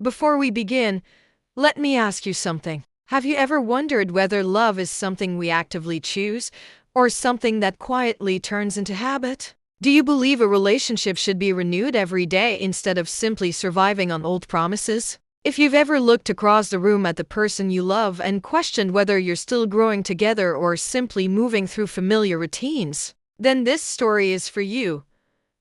Before we begin, let me ask you something. Have you ever wondered whether love is something we actively choose or something that quietly turns into habit? Do you believe a relationship should be renewed every day instead of simply surviving on old promises? If you've ever looked across the room at the person you love and questioned whether you're still growing together or simply moving through familiar routines, then this story is for you.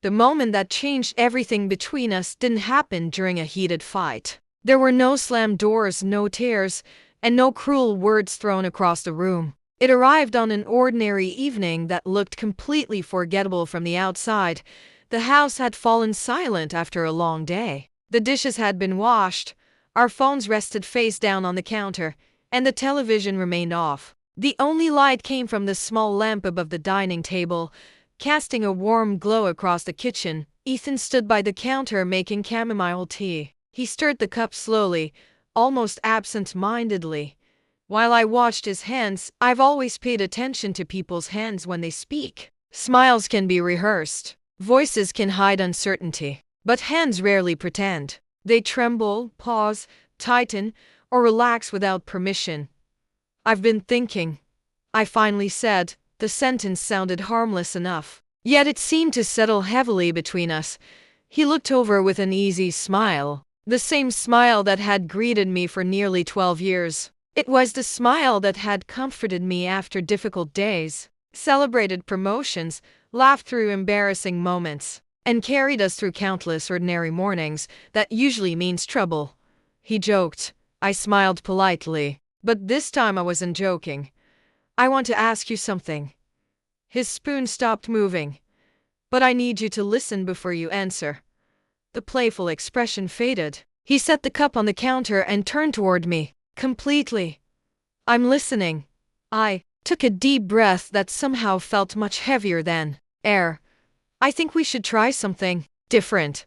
The moment that changed everything between us didn't happen during a heated fight. There were no slammed doors, no tears, and no cruel words thrown across the room. It arrived on an ordinary evening that looked completely forgettable from the outside. The house had fallen silent after a long day. The dishes had been washed, our phones rested face down on the counter, and the television remained off. The only light came from the small lamp above the dining table, casting a warm glow across the kitchen. Ethan stood by the counter making chamomile tea. He stirred the cup slowly, almost absent-mindedly. While I watched his hands, I've always paid attention to people's hands when they speak. Smiles can be rehearsed. Voices can hide uncertainty. But hands rarely pretend. They tremble, pause, tighten, or relax without permission. "I've been thinking," I finally said. The sentence sounded harmless enough, yet it seemed to settle heavily between us. He looked over with an easy smile, the same smile that had greeted me for nearly 12 years. It was the smile that had comforted me after difficult days, celebrated promotions, laughed through embarrassing moments, and carried us through countless ordinary mornings that usually means trouble. He joked. I smiled politely, but this time I wasn't joking. "I want to ask you something." His spoon stopped moving. "But I need you to listen before you answer." The playful expression faded. He set the cup on the counter and turned toward me. "Completely. I'm listening." I took a deep breath that somehow felt much heavier than air. "I think we should try something different."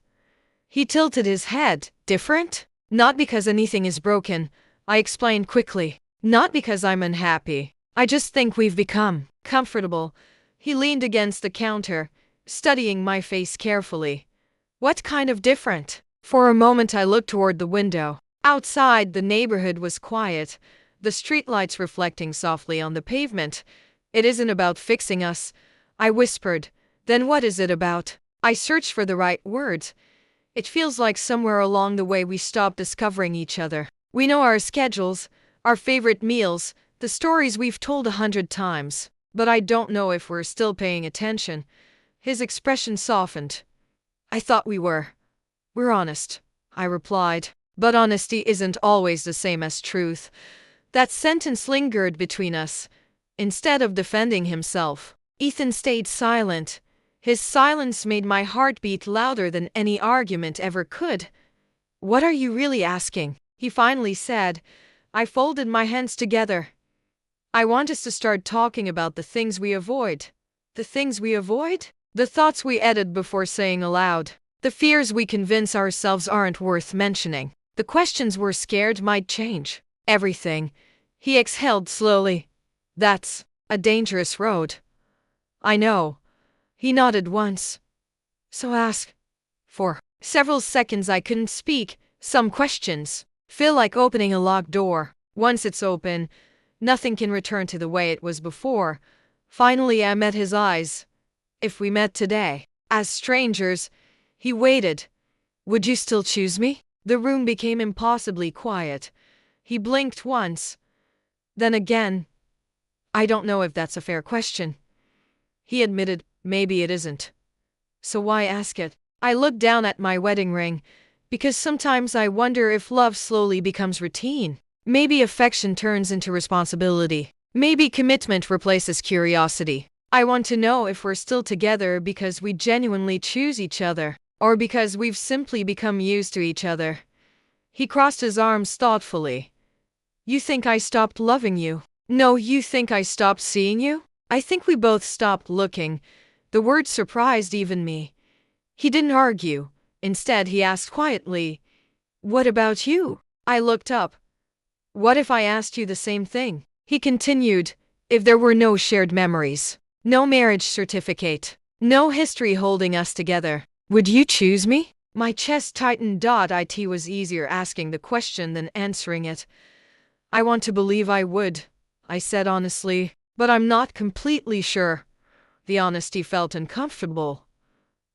He tilted his head. "Different?" "Not because anything is broken," I explained quickly. "Not because I'm unhappy. I just think we've become comfortable." He leaned against the counter, studying my face carefully. "What kind of different?" For a moment I looked toward the window. Outside, the neighborhood was quiet, the streetlights reflecting softly on the pavement. "It isn't about fixing us," I whispered. "Then what is it about?" I searched for the right words. "It feels like somewhere along the way we stopped discovering each other. We know our schedules, our favorite meals, the stories we've told 100 times. But I don't know if we're still paying attention." His expression softened. "I thought we were. We're honest," I replied. "But honesty isn't always the same as truth." That sentence lingered between us. Instead of defending himself, Ethan stayed silent. His silence made my heart beat louder than any argument ever could. "What are you really asking?" he finally said. I folded my hands together. "I want us to start talking about the things we avoid." The things we avoid? The thoughts we edit before saying aloud. The fears we convince ourselves aren't worth mentioning. The questions we're scared might change. Everything. He exhaled slowly. "That's a dangerous road." "I know." He nodded once. "So ask." For several seconds I couldn't speak. Some questions feel like opening a locked door. Once it's open, nothing can return to the way it was before. Finally I met his eyes. "If we met today, as strangers," he waited, "would you still choose me?" The room became impossibly quiet. He blinked once. Then again. "I don't know if that's a fair question." He admitted, "Maybe it isn't. So why ask it?" I looked down at my wedding ring, because sometimes I wonder if love slowly becomes routine. Maybe affection turns into responsibility. Maybe commitment replaces curiosity. I want to know if we're still together because we genuinely choose each other, or because we've simply become used to each other. He crossed his arms thoughtfully. "You think I stopped loving you?" "No, you think I stopped seeing you?" I think we both stopped looking. The word surprised even me. He didn't argue. Instead, he asked quietly, "What about you?" I looked up. "What if I asked you the same thing?" He continued, "If there were no shared memories, no marriage certificate, no history holding us together, would you choose me?" My chest tightened. It was easier asking the question than answering it. I want to believe I would, I said honestly, but I'm not completely sure. The honesty felt uncomfortable,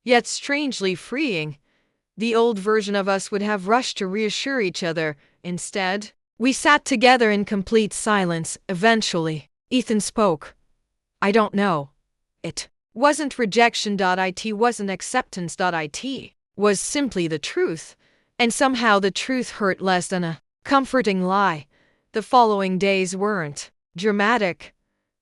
yet strangely freeing. The old version of us would have rushed to reassure each other. Instead, we sat together in complete silence. Eventually, Ethan spoke. I don't know. It wasn't rejection. It wasn't acceptance. It was simply the truth. And somehow the truth hurt less than a comforting lie. The following days weren't dramatic.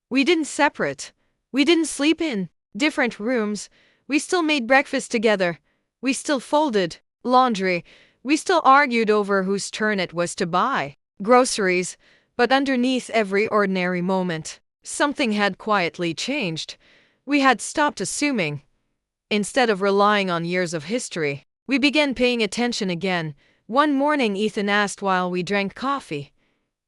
We didn't separate. We didn't sleep in different rooms. We still made breakfast together. We still folded laundry. We still argued over whose turn it was to buy groceries. But underneath every ordinary moment, something had quietly changed. We had stopped assuming. Instead of relying on years of history, we began paying attention again. One morning, Ethan asked while we drank coffee,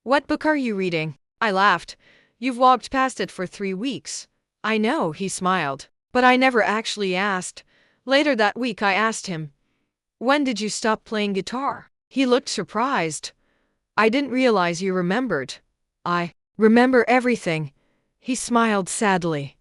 "What book are you reading?" I laughed. "You've walked past it for 3 weeks." I know, he smiled, but I never actually asked. Later that week, I asked him, "When did you stop playing guitar?" He looked surprised. "I didn't realize you remembered." "I remember everything." He smiled sadly.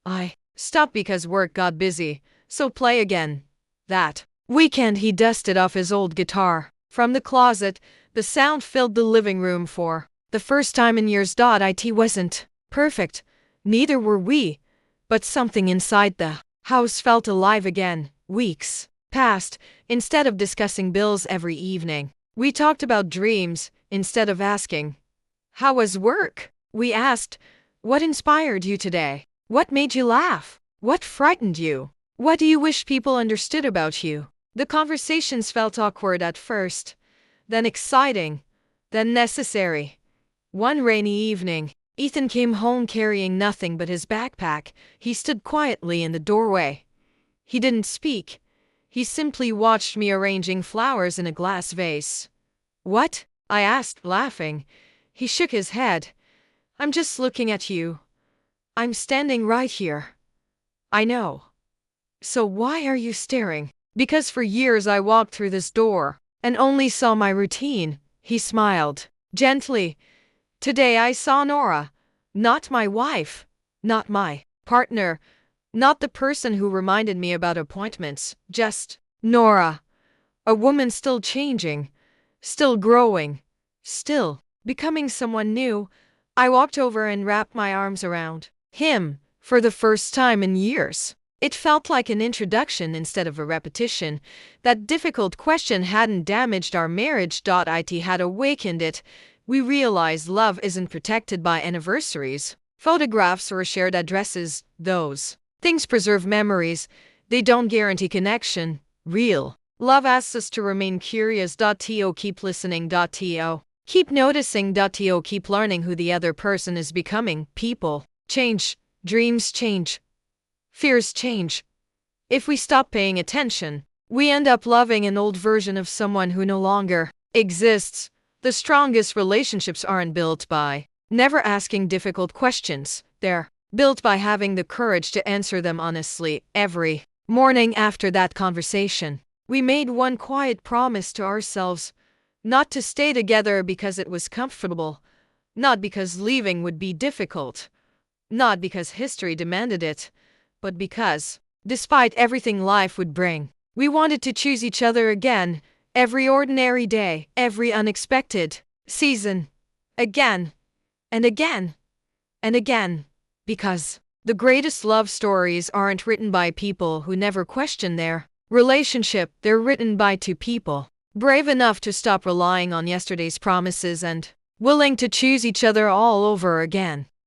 "I stopped because work got busy, so play again." That weekend, he dusted off his old guitar from the closet. The sound filled the living room for the first time in years. It wasn't perfect, neither were we, but something inside the house felt alive again. Weeks passed. Instead of discussing bills every evening, we talked about dreams. Instead of asking, "How was work?" we asked, "What inspired you today? What made you laugh? What frightened you? What do you wish people understood about you?" The conversations felt awkward at first, then exciting, then necessary. One rainy evening, Ethan came home carrying nothing but his backpack. He stood quietly in the doorway. He didn't speak. He simply watched me arranging flowers in a glass vase. "What?" I asked, laughing. He shook his head. "I'm just looking at you. I'm standing right here." "I know. So why are you staring?" "Because for years I walked through this door and only saw my routine." He smiled gently. "Today I saw Nora. Not my wife. Not my partner. Not the person who reminded me about appointments. Just Nora. A woman still changing. Still growing. Still becoming someone new." I walked over and wrapped my arms around him for the first time in years. It felt like an introduction instead of a repetition. That difficult question hadn't damaged our marriage. It had awakened it. We realized love isn't protected by anniversaries, photographs, or shared addresses. Those things preserve memories. They don't guarantee connection. Real love asks us to remain curious. Keep listening. Keep noticing. Keep learning who the other person is becoming. People change. Dreams change. Fears change. If we stop paying attention, we end up loving an old version of someone who no longer exists. The strongest relationships aren't built by never asking difficult questions. They're built by having the courage to answer them honestly. Every morning after that conversation, we made one quiet promise to ourselves: not to stay together because it was comfortable, not because leaving would be difficult, not because history demanded it, but because, despite everything life would bring, we wanted to choose each other again. Every ordinary day, every unexpected season, again and again and again. Because the greatest love stories aren't written by people who never question their relationship. They're written by two people brave enough to stop relying on yesterday's promises and willing to choose each other all over again.